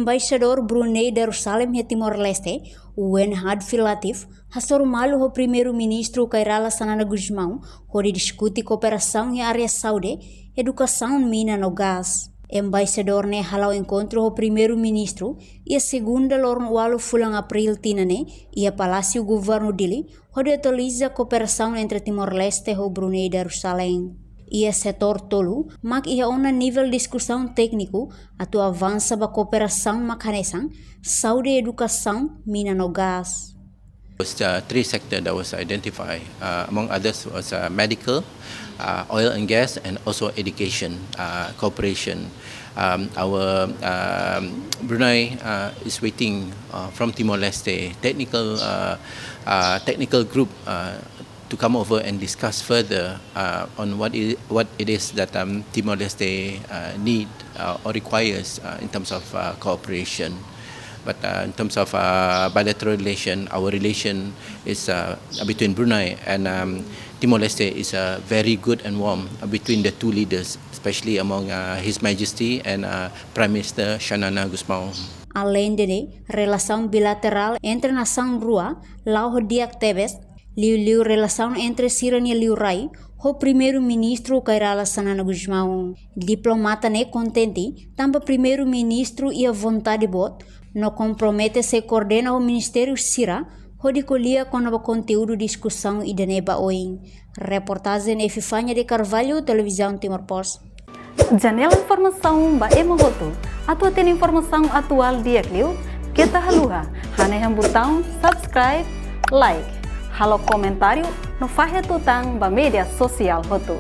embaixador Brunei Darusalam e Timor-Leste, o Hadfi Latif, hasor malu o primeiro-ministro Kairala Sanana Guzmão, onde discute cooperação em área Saude, educação Mina no gás. Embaixador ne halau encontro o primeiro-ministro e a segunda lorno walu fulang April tinane e a Palácio Governo dele, onde atualiza a cooperação entre Timor-Leste e Brunei Darusalam. E a setor tolu, mak ia ona nível discussão técnico, atu avança ba cooperação makanesan, saúde e educação, mina no gás. Was three sectors that was identified. Among others was medical, oil and gas, and also education cooperation. Our Brunei is waiting from Timor-Leste technical group to come over and discuss further on what it is that Timor-Leste need or requires in terms of cooperation. But in terms of bilateral relation, our relation is between Brunei and Timor-Leste is very good and warm between the two leaders, especially among His Majesty and Prime Minister Sanana Guzmão. Além de relação bilateral entre nação Rua, Lau Diak Tebes, liu relação entre Siran e Liu Rai, o primeiro-ministro Kairala Sanana Guzmão. Diplomata ne contente, também primeiro-ministro e a vontade bot, no compromete se coordena o Ministério Sira, onde colhia com o conteúdo de discussão e de neba oin. Reportagem Efifânia de Carvalho, Televisão Timor Post. Janela informação ba emohoto. Atua tem informação atual dia clio, kita haluha, haneham botão subscribe, like. Halo comentário no Fahia Tutang ba media sosial hotu.